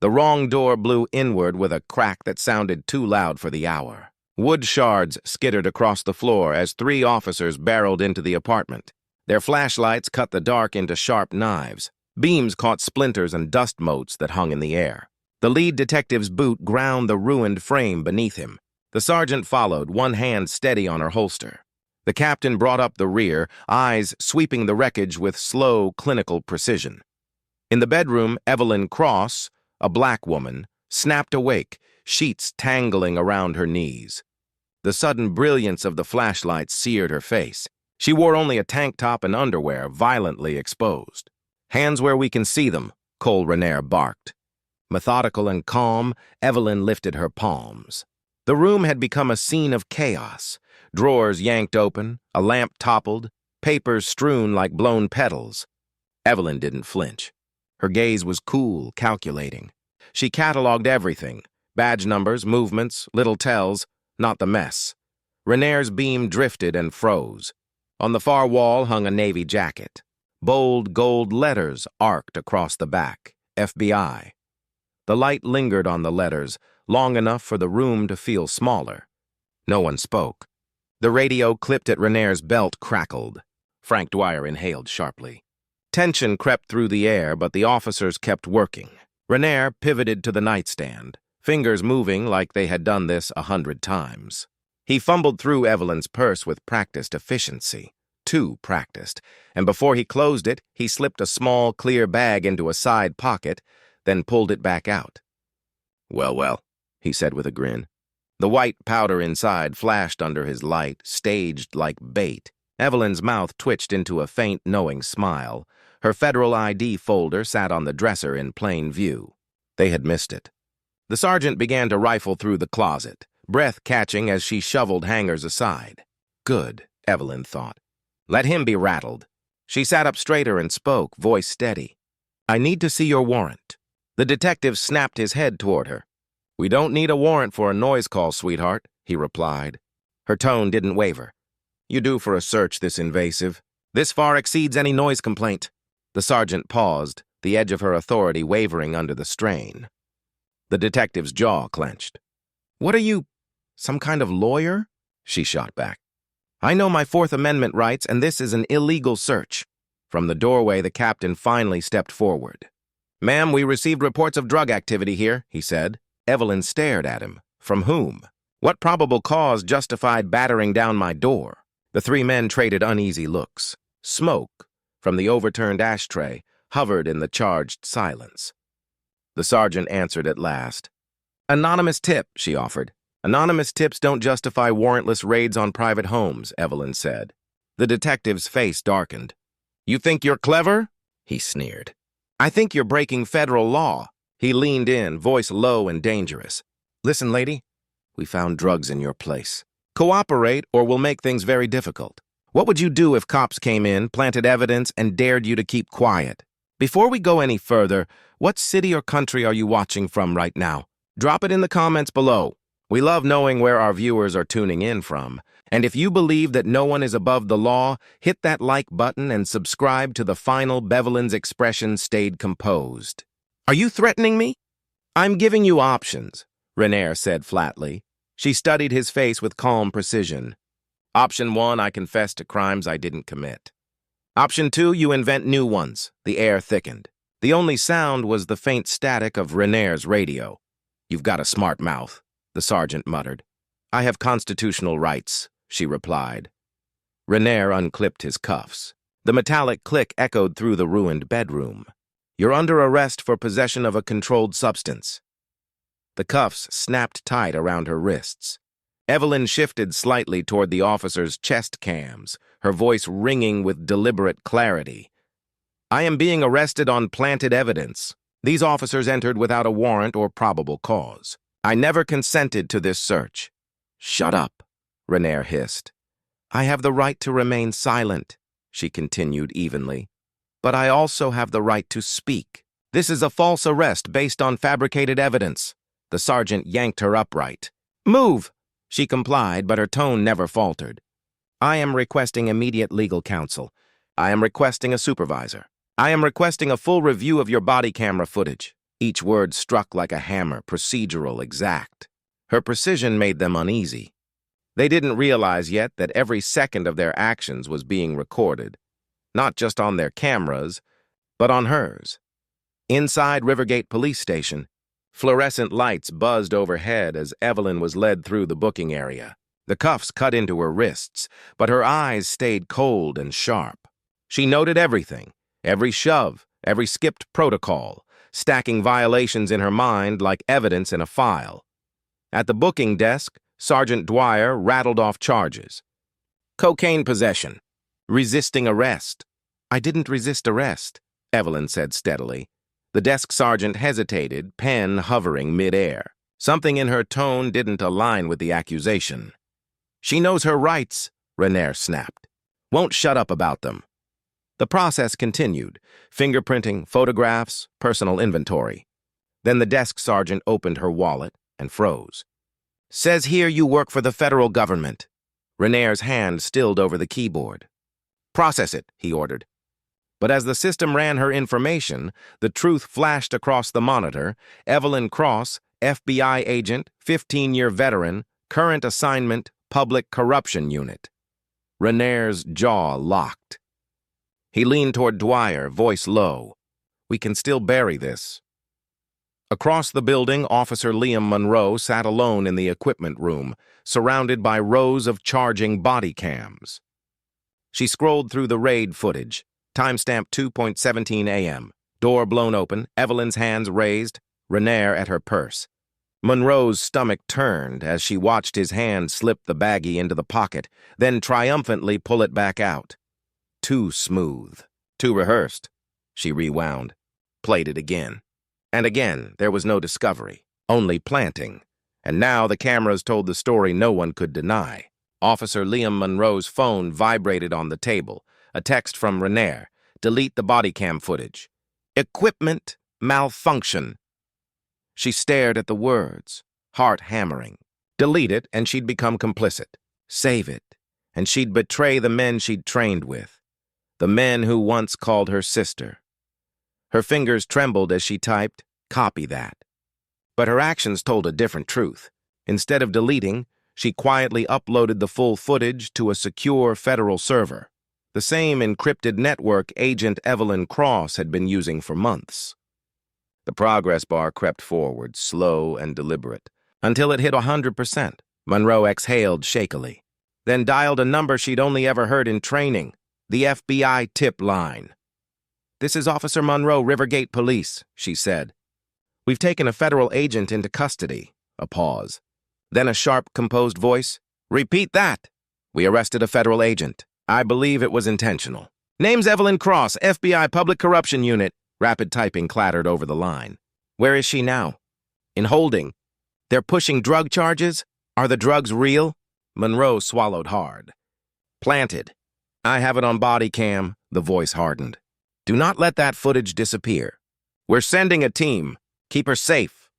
The wrong door blew inward with a crack that sounded too loud for the hour. Wood shards skittered across the floor as 3 officers barreled into the apartment. Their flashlights cut the dark into sharp knives. Beams caught splinters and dust motes that hung in the air. The lead detective's boot ground the ruined frame beneath him. The sergeant followed, one hand steady on her holster. The captain brought up the rear, eyes sweeping the wreckage with slow, clinical precision. In the bedroom, Evelyn Cross, a black woman, snapped awake, sheets tangling around her knees. The sudden brilliance of the flashlight seared her face. She wore only a tank top and underwear, violently exposed. "Hands where we can see them," Cole Raniere barked. Methodical and calm, Evelyn lifted her palms. The room had become a scene of chaos. Drawers yanked open, a lamp toppled, papers strewn like blown petals. Evelyn didn't flinch. Her gaze was cool, calculating. She cataloged everything: badge numbers, movements, little tells, not the mess. Raniere's beam drifted and froze. On the far wall hung a navy jacket. Bold gold letters arced across the back: FBI. The light lingered on the letters, long enough for the room to feel smaller. No one spoke. The radio clipped at Raniere's belt crackled. Frank Dwyer inhaled sharply. Tension crept through the air, but the officers kept working. Raniere pivoted to the nightstand, fingers moving like they had done this 100 times. He fumbled through Evelyn's purse with practiced efficiency. Too practiced, and before he closed it, he slipped a small, clear bag into a side pocket, then pulled it back out. Well, he said with a grin. The white powder inside flashed under his light, staged like bait. Evelyn's mouth twitched into a faint, knowing smile. Her federal ID folder sat on the dresser in plain view. They had missed it. The sergeant began to rifle through the closet, breath catching as she shoveled hangers aside. Good, Evelyn thought. Let him be rattled. She sat up straighter and spoke, voice steady. "I need to see your warrant." The detective snapped his head toward her. "We don't need a warrant for a noise call, sweetheart," he replied. Her tone didn't waver. "You do for a search this invasive. This far exceeds any noise complaint." The sergeant paused, the edge of her authority wavering under the strain. The detective's jaw clenched. "What are you, some kind of lawyer?" she shot back. "I know my Fourth Amendment rights, and this is an illegal search." From the doorway, the captain finally stepped forward. "Ma'am, we received reports of drug activity here," he said. Evelyn stared at him. From whom? What probable cause justified battering down my door? The 3 men traded uneasy looks. Smoke, from the overturned ashtray, hovered in the charged silence. The sergeant answered at last. "Anonymous tip," she offered. "Anonymous tips don't justify warrantless raids on private homes," Evelyn said. The detective's face darkened. "You think you're clever?" he sneered. "I think you're breaking federal law." He leaned in, voice low and dangerous. "Listen, lady, we found drugs in your place. Cooperate or we'll make things very difficult. What would you do if cops came in, planted evidence, and dared you to keep quiet? Before we go any further, what city or country are you watching from right now? Drop it in the comments below. We love knowing where our viewers are tuning in from. And if you believe that no one is above the law, hit that like button and subscribe to the final. Bevelyn's expression stayed composed. "Are you threatening me?" "I'm giving you options," Raniere said flatly. She studied his face with calm precision. "Option 1, I confess to crimes I didn't commit. Option 2, you invent new ones." The air thickened. The only sound was the faint static of Raniere's radio. "You've got a smart mouth," the sergeant muttered. "I have constitutional rights," she replied. Raniere unclipped his cuffs. The metallic click echoed through the ruined bedroom. "You're under arrest for possession of a controlled substance." The cuffs snapped tight around her wrists. Evelyn shifted slightly toward the officer's chest cams, her voice ringing with deliberate clarity. "I am being arrested on planted evidence. These officers entered without a warrant or probable cause. I never consented to this search." "Shut up," Raniere hissed. "I have the right to remain silent," she continued evenly. "But I also have the right to speak. This is a false arrest based on fabricated evidence." The sergeant yanked her upright. "Move!" She complied, but her tone never faltered. "I am requesting immediate legal counsel. I am requesting a supervisor. I am requesting a full review of your body camera footage. Each word struck like a hammer, procedural, exact. Her precision made them uneasy. They didn't realize yet that every second of their actions was being recorded, not just on their cameras, but on hers. Inside Rivergate Police Station, fluorescent lights buzzed overhead as Evelyn was led through the booking area. The cuffs cut into her wrists, but her eyes stayed cold and sharp. She noted everything, every shove, every skipped protocol, stacking violations in her mind like evidence in a file. At the booking desk, Sergeant Dwyer rattled off charges. Cocaine possession. Resisting arrest. I didn't resist arrest, Evelyn said steadily. The desk sergeant hesitated, pen hovering midair. Something in her tone didn't align with the accusation. She knows her rights, Renaer snapped. Won't shut up about them. The process continued, fingerprinting, photographs, personal inventory. Then the desk sergeant opened her wallet and froze. Says here you work for the federal government. Renaer's hand stilled over the keyboard. Process it, he ordered. But as the system ran her information, the truth flashed across the monitor. Evelyn Cross, FBI agent, 15-year veteran, current assignment, Public Corruption Unit. Renaer's jaw locked. He leaned toward Dwyer, voice low. We can still bury this. Across the building, Officer Liam Monroe sat alone in the equipment room, surrounded by rows of charging body cams. She scrolled through the raid footage. Timestamp 2:17 a.m. Door blown open, Evelyn's hands raised, Renaer at her purse. Monroe's stomach turned as she watched his hand slip the baggie into the pocket, then triumphantly pull it back out. Too smooth. Too rehearsed. She rewound. Played it again. And again, there was no discovery, only planting. And now the cameras told the story no one could deny. Officer Liam Monroe's phone vibrated on the table. A text from Renaer. Delete the body cam footage. Equipment malfunction. She stared at the words, heart hammering. Delete it and she'd become complicit. Save it, and she'd betray the men she'd trained with. The men who once called her sister. Her fingers trembled as she typed, copy that. But her actions told a different truth. Instead of deleting, she quietly uploaded the full footage to a secure federal server. The same encrypted network Agent Evelyn Cross had been using for months. The progress bar crept forward, slow and deliberate, until it hit 100%. Monroe exhaled shakily, then dialed a number she'd only ever heard in training, the FBI tip line. This is Officer Monroe, Rivergate Police, she said. We've taken a federal agent into custody. A pause. Then a sharp, composed voice. Repeat that. We arrested a federal agent. I believe it was intentional. Name's Evelyn Cross, FBI Public Corruption Unit. Rapid typing clattered over the line. Where is she now? In holding. They're pushing drug charges? Are the drugs real? Monroe swallowed hard. Planted. I have it on body cam, the voice hardened. Do not let that footage disappear. We're sending a team. Keep her safe.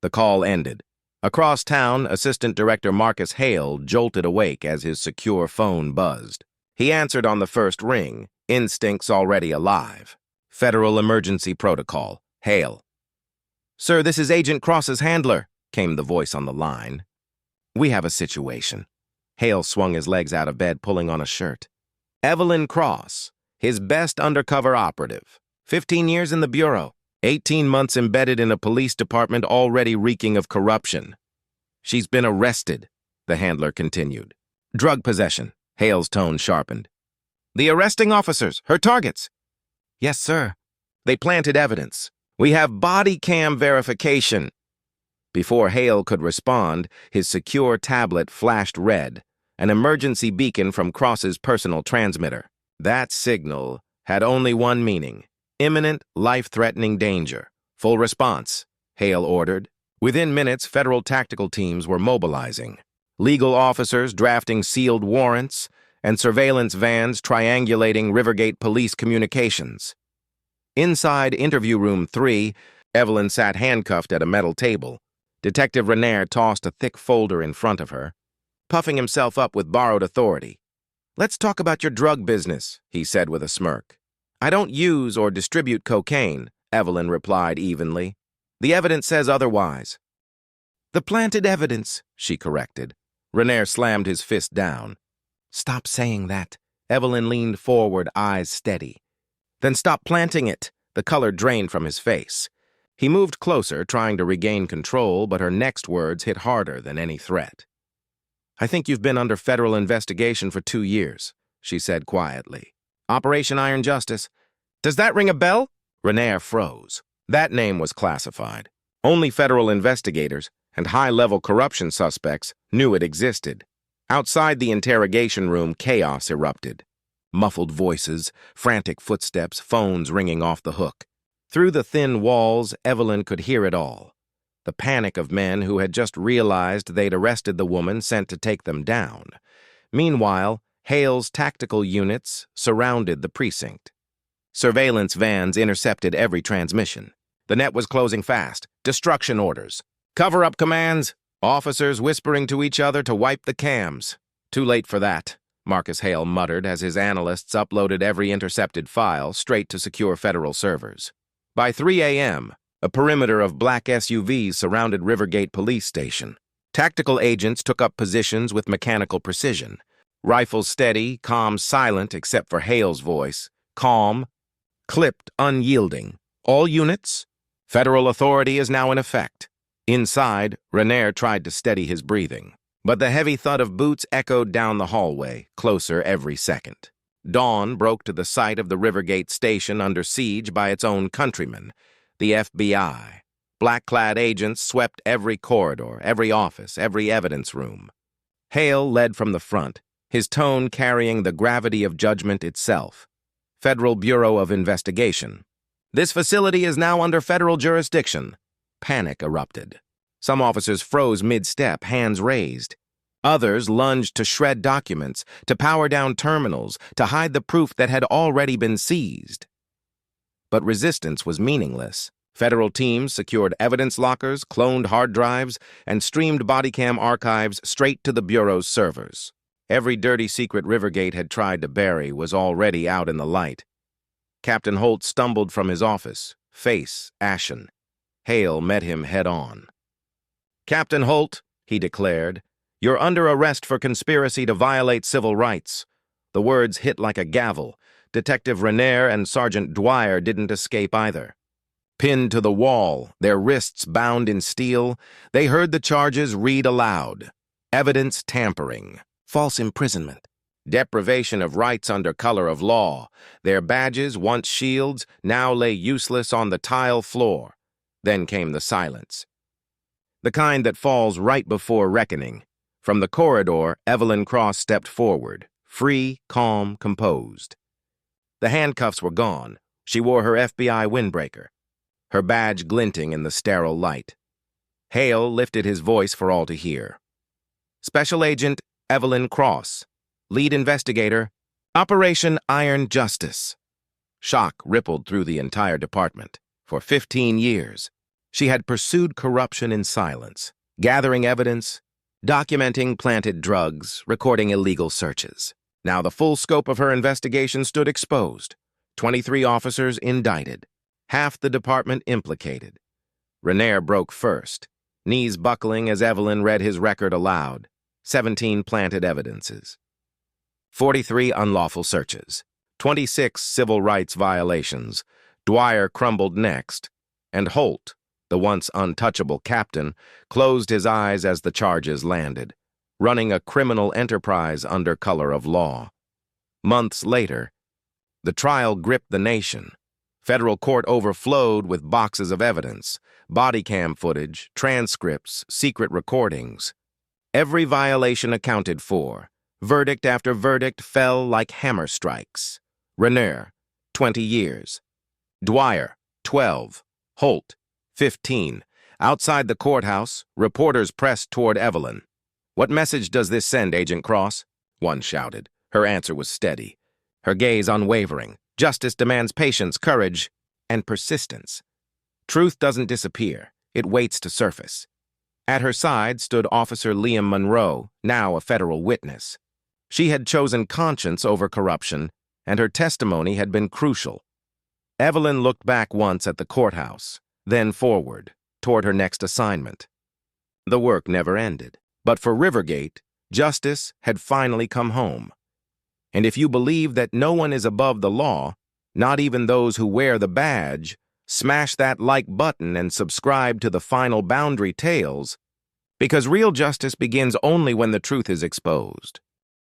The call ended. Across town, Assistant Director Marcus Hale jolted awake as his secure phone buzzed. He answered on the first ring, instincts already alive. Federal Emergency Protocol. Hale. Sir, this is Agent Cross's handler, came the voice on the line. We have a situation. Hale swung his legs out of bed, pulling on a shirt. Evelyn Cross, his best undercover operative. 15 years in the Bureau. 18 months embedded in a police department already reeking of corruption. She's been arrested, the handler continued. Drug possession. Hale's tone sharpened. The arresting officers, her targets. Yes, sir. They planted evidence. We have body cam verification. Before Hale could respond, his secure tablet flashed red, an emergency beacon from Cross's personal transmitter. That signal had only one meaning. Imminent, life-threatening danger. Full response, Hale ordered. Within minutes, federal tactical teams were mobilizing. Legal officers drafting sealed warrants, and surveillance vans triangulating Rivergate police communications. Inside interview room 3, Evelyn sat handcuffed at a metal table. Detective Renaer tossed a thick folder in front of her, puffing himself up with borrowed authority. Let's talk about your drug business, he said with a smirk. I don't use or distribute cocaine, Evelyn replied evenly. The evidence says otherwise. The planted evidence, she corrected. Renaer slammed his fist down. Stop saying that. Evelyn leaned forward, eyes steady. Then stop planting it. The color drained from his face. He moved closer, trying to regain control, but her next words hit harder than any threat. I think you've been under federal investigation for 2 years, she said quietly. Operation Iron Justice. Does that ring a bell? Renaer froze. That name was classified. Only federal investigators and high-level corruption suspects knew it existed. Outside the interrogation room, chaos erupted. Muffled voices, frantic footsteps, phones ringing off the hook. Through the thin walls, Evelyn could hear it all. The panic of men who had just realized they'd arrested the woman sent to take them down. Meanwhile, Hale's tactical units surrounded the precinct. Surveillance vans intercepted every transmission. The net was closing fast. Destruction orders. Cover-up commands. Officers whispering to each other to wipe the cams. Too late for that, Marcus Hale muttered as his analysts uploaded every intercepted file straight to secure federal servers. By 3 a.m., a perimeter of black SUVs surrounded Rivergate Police Station. Tactical agents took up positions with mechanical precision. Rifles steady, comms silent except for Hale's voice. Calm, clipped, unyielding. All units? Federal authority is now in effect. Inside, Renaer tried to steady his breathing. But the heavy thud of boots echoed down the hallway, closer every second. Dawn broke to the site of the Rivergate station under siege by its own countrymen, the FBI. Black-clad agents swept every corridor, every office, every evidence room. Hale led from the front, his tone carrying the gravity of judgment itself. Federal Bureau of Investigation. This facility is now under federal jurisdiction. Panic erupted. Some officers froze mid-step, hands raised. Others lunged to shred documents, to power down terminals, to hide the proof that had already been seized. But resistance was meaningless. Federal teams secured evidence lockers, cloned hard drives, and streamed bodycam archives straight to the Bureau's servers. Every dirty secret Rivergate had tried to bury was already out in the light. Captain Holt stumbled from his office, face ashen. Hale met him head-on. Captain Holt, he declared, you're under arrest for conspiracy to violate civil rights. The words hit like a gavel. Detective Renaer and Sergeant Dwyer didn't escape either. Pinned to the wall, their wrists bound in steel, they heard the charges read aloud. Evidence tampering, false imprisonment, deprivation of rights under color of law. Their badges, once shields, now lay useless on the tile floor. Then came the silence. The kind that falls right before reckoning. From the corridor, Evelyn Cross stepped forward, free, calm, composed. The handcuffs were gone. She wore her FBI windbreaker, her badge glinting in the sterile light. Hale lifted his voice for all to hear. Special Agent Evelyn Cross, lead investigator, Operation Iron Justice. Shock rippled through the entire department. For 15 years, she had pursued corruption in silence, gathering evidence, documenting planted drugs, recording illegal searches. Now the full scope of her investigation stood exposed. 23 officers indicted, half the department implicated. Renaer broke first, knees buckling as Evelyn read his record aloud. 17 planted evidences. 43 unlawful searches. 26 civil rights violations. Dwyer crumbled next, and Holt, the once untouchable captain, closed his eyes as the charges landed, running a criminal enterprise under color of law. Months later, the trial gripped the nation. Federal court overflowed with boxes of evidence, body cam footage, transcripts, secret recordings. Every violation accounted for. Verdict after verdict fell like hammer strikes. Renaer, 20 years. Dwyer, 12. Holt, 15. Outside the courthouse, reporters pressed toward Evelyn. What message does this send, Agent Cross? One shouted. Her answer was steady. Her gaze unwavering. Justice demands patience, courage, and persistence. Truth doesn't disappear. It waits to surface. At her side stood Officer Liam Monroe, now a federal witness. She had chosen conscience over corruption, and her testimony had been crucial. Evelyn looked back once at the courthouse, then forward. toward her next assignment. The work never ended. But for Rivergate, justice had finally come home. And if you believe that no one is above the law, not even those who wear the badge, smash that like button and subscribe to the Final Boundary Tales, because real justice begins only when the truth is exposed.